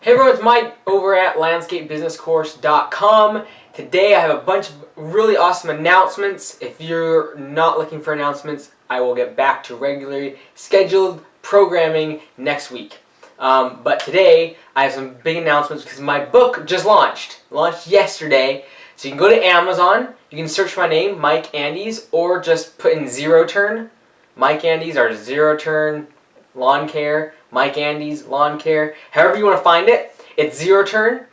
Hey everyone, it's Mike over at landscapebusinesscourse.com. Today I have a bunch of really awesome announcements. If you're not looking for announcements, I will get back to regularly scheduled programming next week. But today I have some big announcements because my book just launched yesterday. So you can go to Amazon, you can search my name, Mike Andes, or just put in ZeroTurn, Mike Andes, or ZeroTurn Lawn Care, Mike Andes Lawn Care, however you want to find it. It's ZeroTurn,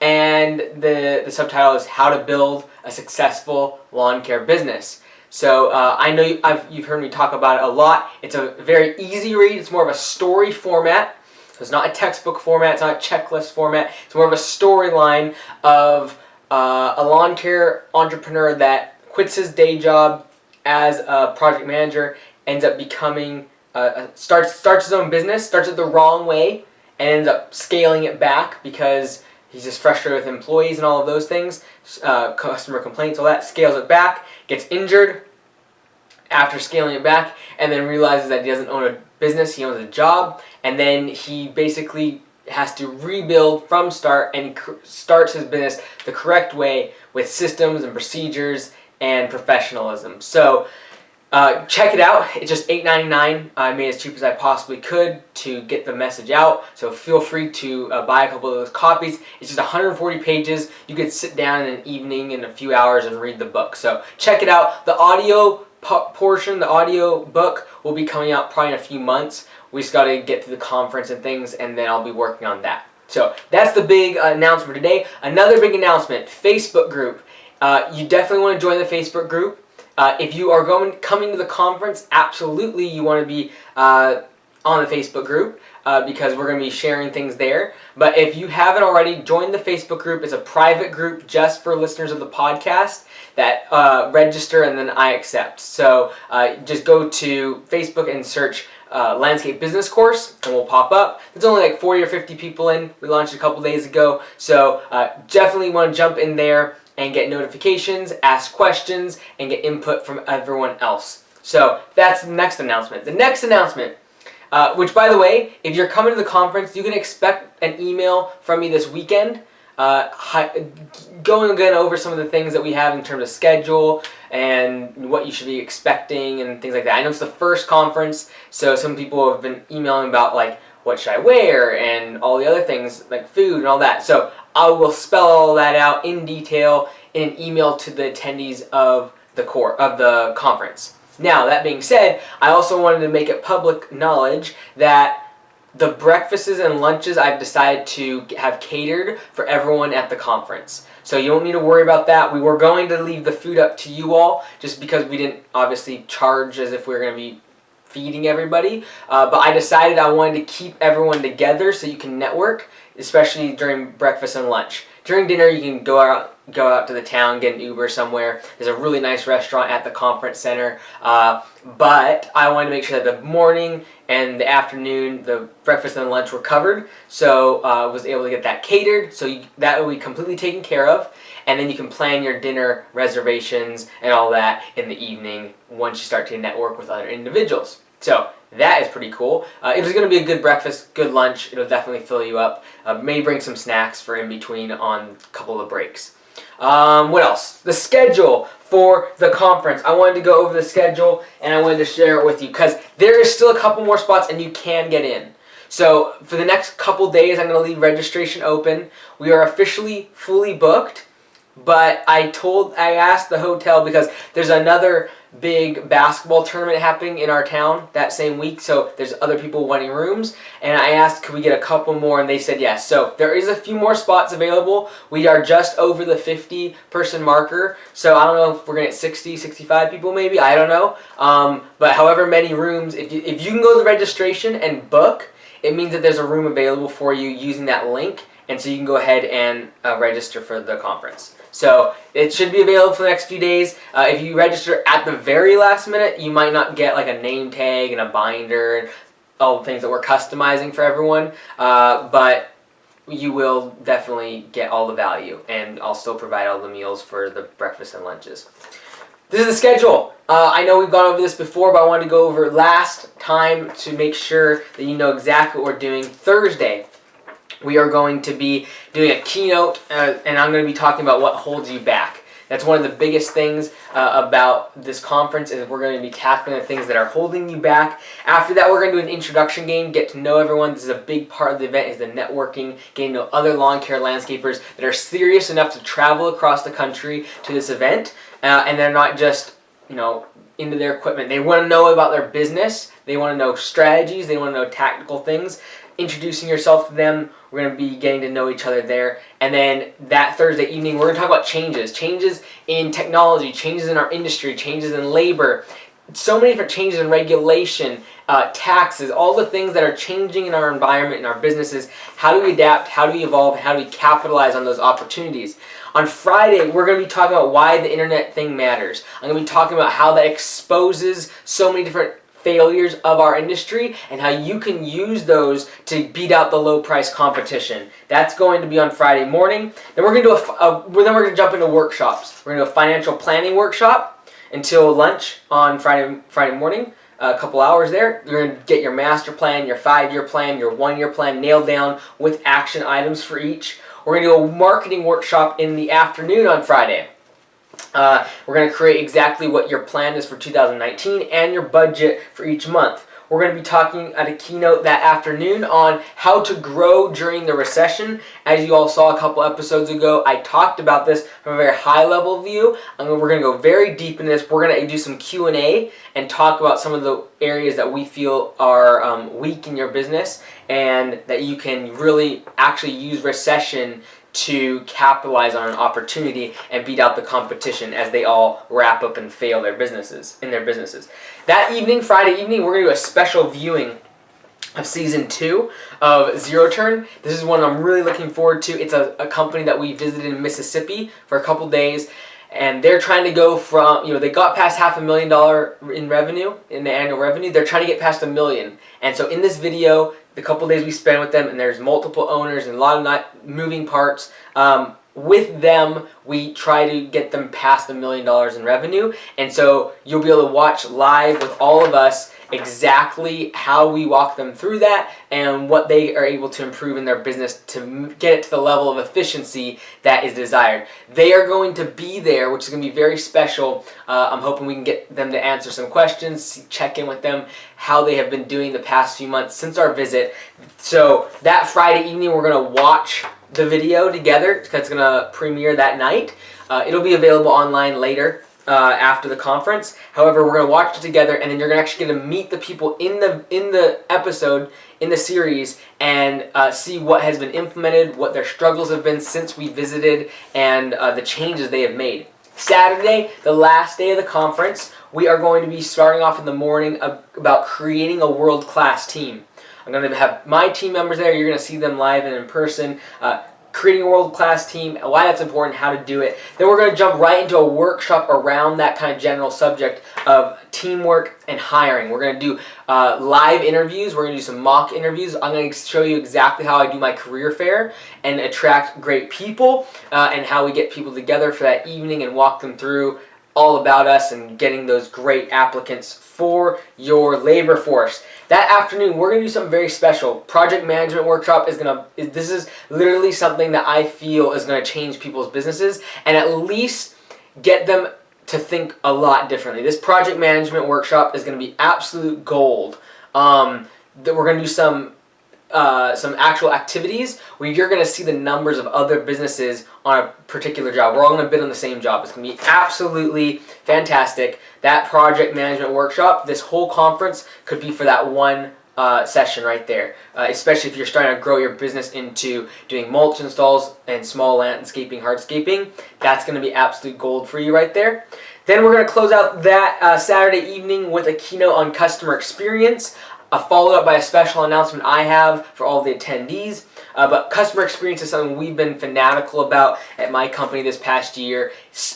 and the subtitle is How to Build a Successful Lawn Care Business. So I know you've heard me talk about it a lot. It's a very easy read. It's more of a story format. So it's not a textbook format. It's not a checklist format. It's more of a storyline of a lawn care entrepreneur that quits his day job as a project manager, ends up becoming starts his own business, starts it the wrong way, and ends up scaling it back because he's just frustrated with employees and all of those things, customer complaints, all that, scales it back, gets injured after scaling it back, and then realizes that he doesn't own a business, he owns a job, and then he basically has to rebuild from start and starts his business the correct way with systems and procedures and professionalism. So check it out. It's just $8.99. I made it as cheap as I possibly could to get the message out. So feel free to buy a couple of those copies. It's just 140 pages. You could sit down in an evening in a few hours and read the book. So check it out. The audio portion, the audio book, will be coming out probably in a few months. We just got to get through the conference and things, and then I'll be working on that. So that's the big announcement for today. Another big announcement, Facebook group. You definitely want to join the Facebook group. If you are coming to the conference, absolutely you want to be on the Facebook group because we're going to be sharing things there. But if you haven't already, join the Facebook group. It's a private group just for listeners of the podcast that register, and then I accept. So just go to Facebook and search Landscape Business Course, and we'll pop up. There's only like 40 or 50 people in. We launched a couple days ago. So definitely want to jump in there and get notifications, ask questions, and get input from everyone else. So that's the next announcement. The next announcement, which by the way, if you're coming to the conference, you can expect an email from me this weekend going again over some of the things that we have in terms of schedule and what you should be expecting and things like that. I know it's the first conference, so some people have been emailing about like, what should I wear, and all the other things like food and all that. So I will spell all that out in detail in an email to the attendees of the conference. Now, that being said, I also wanted to make it public knowledge that the breakfasts and lunches I've decided to have catered for everyone at the conference. So you don't need to worry about that. We were going to leave the food up to you all just because we didn't obviously charge as if we were going to be feeding everybody, but I decided I wanted to keep everyone together so you can network, especially during breakfast and lunch. During dinner, you can go out to the town, get an Uber somewhere. There's a really nice restaurant at the conference center, but I wanted to make sure that the morning and the afternoon, the breakfast and lunch were covered, so I was able to get that catered, so that will be completely taken care of, and then you can plan your dinner reservations and all that in the evening once you start to network with other individuals. So that is pretty cool. It was going to be a good breakfast, good lunch. It'll definitely fill you up. May bring some snacks for in between on a couple of breaks. What else? The schedule for the conference. I wanted to go over the schedule and I wanted to share it with you because there is still a couple more spots and you can get in. So for the next couple days, I'm going to leave registration open. We are officially fully booked, but I asked the hotel because there's another big basketball tournament happening in our town that same week, so there's other people wanting rooms, and I asked could we get a couple more, and they said yes. So there is a few more spots available. We are just over the 50-person marker, so I don't know if we're going to get 60, 65 people maybe, I don't know, but however many rooms, if you can go to the registration and book, it means that there's a room available for you using that link, and so you can go ahead and register for the conference. So it should be available for the next few days. If you register at the very last minute, you might not get like a name tag and a binder and all the things that we're customizing for everyone, but you will definitely get all the value, and I'll still provide all the meals for the breakfast and lunches. This is the schedule. I know we've gone over this before, but I wanted to go over last time to make sure that you know exactly what we're doing. Thursday, we are going to be doing a keynote, and I'm going to be talking about what holds you back. That's one of the biggest things about this conference, is we're going to be tackling the things that are holding you back. After that, we're going to do an introduction game, get to know everyone. This is a big part of the event, is the networking, getting to know other lawn care landscapers that are serious enough to travel across the country to this event, and they're not just, into their equipment. They want to know about their business. They want to know strategies. They want to know tactical things. Introducing yourself to them. We're going to be getting to know each other there. And then that Thursday evening, we're going to talk about changes in technology, changes in our industry, changes in labor, so many different changes in regulation, taxes, all the things that are changing in our environment, in our businesses. How do we adapt? How do we evolve? How do we capitalize on those opportunities? On Friday, we're going to be talking about why the internet thing matters. I'm going to be talking about how that exposes so many different failures of our industry and how you can use those to beat out the low price competition. That's going to be on Friday morning. Then we're going to do we're going to jump into workshops. We're going to do a financial planning workshop until lunch on Friday morning. A couple hours there. You're going to get your master plan, your 5-year plan, your 1-year plan nailed down with action items for each. We're going to do a marketing workshop in the afternoon on Friday. We're going to create exactly what your plan is for 2019 and your budget for each month. We're going to be talking at a keynote that afternoon on how to grow during the recession. As you all saw a couple episodes ago, I talked about this from a very high level view. We're going to go very deep in this. We're going to do some Q&A and talk about some of the areas that we feel are weak in your business and that you can really actually use recession to capitalize on an opportunity and beat out the competition as they all wrap up and fail their businesses. That evening, Friday evening, we're going to do a special viewing of Season 2 of ZeroTurn. This is one I'm really looking forward to. It's a company that we visited in Mississippi for a couple days, and they're trying to go from, they got past $500,000 in revenue, in the annual revenue. They're trying to get past $1 million. And so in this video, the couple days we spend with them, and there's multiple owners and a lot of moving parts, with them, we try to get them past $1 million in revenue. And so you'll be able to watch live with all of us exactly how we walk them through that and what they are able to improve in their business to get it to the level of efficiency that is desired. They are going to be there, which is going to be very special. I'm hoping we can get them to answer some questions, check in with them, how they have been doing the past few months since our visit. So that Friday evening, we're going to watch the video together. It's going to premiere that night. It'll be available online later after the conference. However, we're going to watch it together, and then you're actually going to meet the people in the episode, in the series, and see what has been implemented, what their struggles have been since we visited, and the changes they have made. Saturday, the last day of the conference, we are going to be starting off in the morning about creating a world-class team. I'm going to have my team members there. You're going to see them live and in person. Creating a world-class team, why that's important, how to do it. Then we're going to jump right into a workshop around that kind of general subject of teamwork and hiring. We're going to do live interviews. We're going to do some mock interviews. I'm going to show you exactly how I do my career fair and attract great people, and how we get people together for that evening and walk them through all about us and getting those great applicants for your labor force. That afternoon, we're going to do something very special. Project management workshop this is literally something that I feel is going to change people's businesses and at least get them to think a lot differently. This project management workshop is going to be absolute gold. That we're going to do some actual activities where you're going to see the numbers of other businesses on a particular job. We're all going to bid on the same job. It's going to be absolutely fantastic. That project management workshop, this whole conference could be for that one session right there, especially if you're starting to grow your business into doing mulch installs and small landscaping, hardscaping. That's going to be absolute gold for you right there. Then we're going to close out that Saturday evening with a keynote on customer experience, followed up by a special announcement I have for all the attendees. But customer experience is something we've been fanatical about at my company this past year.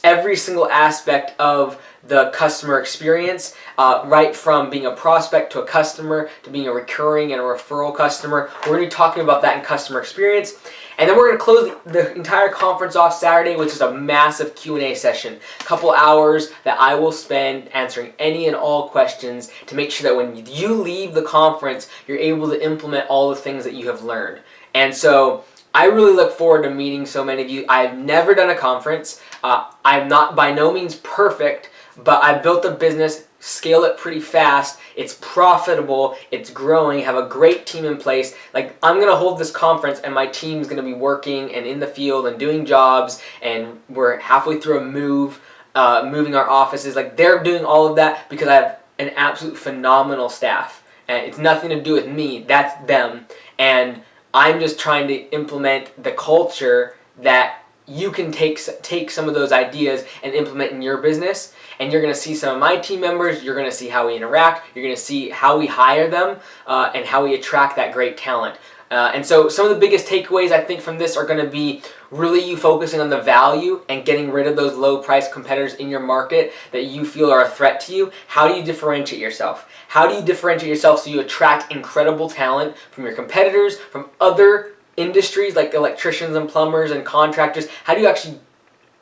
Every single aspect of the customer experience, right from being a prospect to a customer to being a recurring and a referral customer. We're going to be talking about that in customer experience. And then we're going to close the entire conference off Saturday, which is a massive Q&A session. A couple hours that I will spend answering any and all questions to make sure that when you leave the conference, you're able to implement all the things that you have learned. And so I really look forward to meeting so many of you. I've never done a conference. I'm not by no means perfect, but I've built a business, scale it pretty fast. It's profitable, it's growing, have a great team in place. Like, I'm going to hold this conference and my team's going to be working and in the field and doing jobs, and we're halfway through a moving our offices. Like, they're doing all of that because I have an absolute phenomenal staff. And it's nothing to do with me, that's them. And I'm just trying to implement the culture that you can take some of those ideas and implement in your business. And you're going to see some of my team members, you're going to see how we interact, you're going to see how we hire them, and how we attract that great talent. And so some of the biggest takeaways I think from this are going to be really you focusing on the value and getting rid of those low price competitors in your market that you feel are a threat to you. How do you differentiate yourself? How do you differentiate yourself so you attract incredible talent from your competitors, from other industries like electricians and plumbers and contractors? How do you actually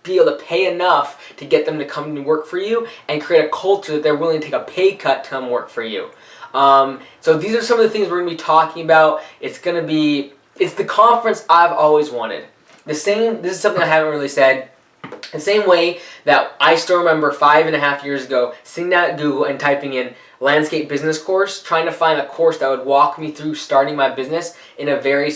be able to pay enough to get them to come and work for you and create a culture that they're willing to take a pay cut to come work for you? So these are some of the things we're going to be talking about. It's the conference I've always wanted. This is something I haven't really said. The same way that I still remember 5.5 years ago sitting down at Google and typing in landscape business course, trying to find a course that would walk me through starting my business in a very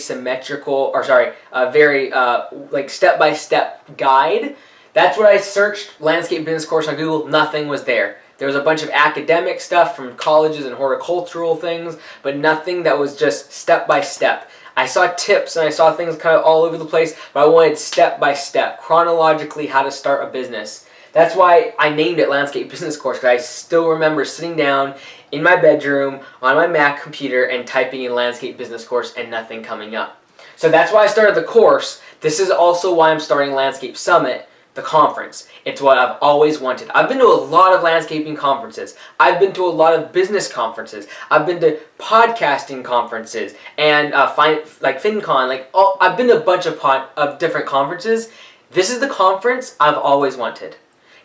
like step-by-step guide. That's what I searched, landscape business course on Google. Nothing was there. There was a bunch of academic stuff from colleges and horticultural things, but nothing that was just step-by-step. I saw tips and I saw things kind of all over the place, but I wanted step-by-step, chronologically how to start a business. That's why I named it Landscape Business Course, because I still remember sitting down in my bedroom on my Mac computer and typing in Landscape Business Course and nothing coming up. So that's why I started the course. This is also why I'm starting Landscape Summit, the conference. It's what I've always wanted. I've been to a lot of landscaping conferences. I've been to a lot of business conferences. I've been to podcasting conferences and like FinCon. I've been to a bunch of different conferences. This is the conference I've always wanted.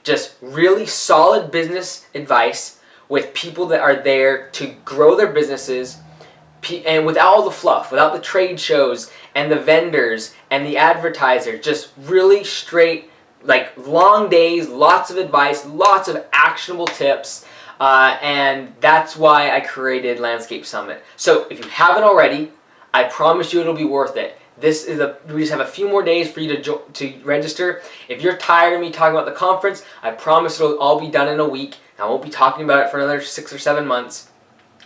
Just really solid business advice with people that are there to grow their businesses, and without all the fluff, without the trade shows and the vendors and the advertisers. Just really straight, like, long days, lots of advice, lots of actionable tips, and that's why I created Landscape Summit. So if you haven't already, I promise you it'll be worth it. We just have a few more days for you to register. If you're tired of me talking about the conference, I promise it'll all be done in a week. I won't be talking about it for another 6 or 7 months.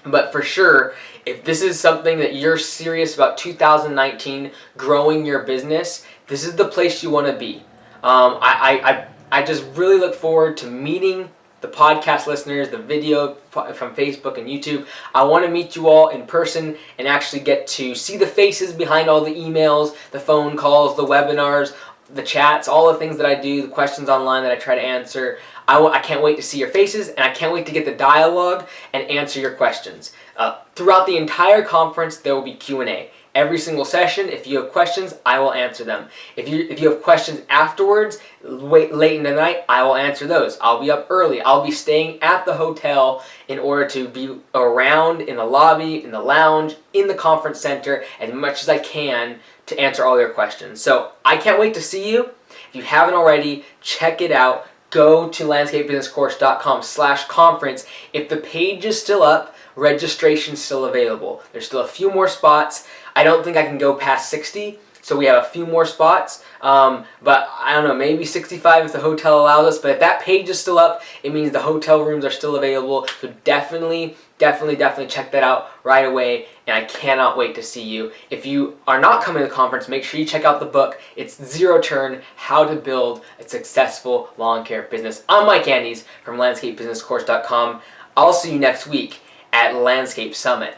But for sure, if this is something that you're serious about 2019, growing your business, this is the place you want to be. I just really look forward to meeting the podcast listeners, the video from Facebook and YouTube. I want to meet you all in person and actually get to see the faces behind all the emails, the phone calls, the webinars, the chats, all the things that I do, the questions online that I try to answer. I can't wait to see your faces, and I can't wait to get the dialogue and answer your questions. Throughout the entire conference, there will be Q&A. Every single session, if you have questions, I will answer them. If you have questions afterwards, late in the night, I will answer those. I'll be up early. I'll be staying at the hotel in order to be around in the lobby, in the lounge, in the conference center as much as I can to answer all your questions. So I can't wait to see you. If you haven't already, check it out. Go to landscapebusinesscourse.com/conference. If the page is still up, registration's still available. There's still a few more spots. I don't think I can go past 60, so we have a few more spots. But I don't know, maybe 65 if the hotel allows us. But if that page is still up, it means the hotel rooms are still available. So definitely check that out right away. And I cannot wait to see you. If you are not coming to the conference, make sure you check out the book. It's ZeroTurn, How to Build a Successful Lawn Care Business. I'm Mike Andes from landscapebusinesscourse.com. I'll see you next week at Landscape Summit.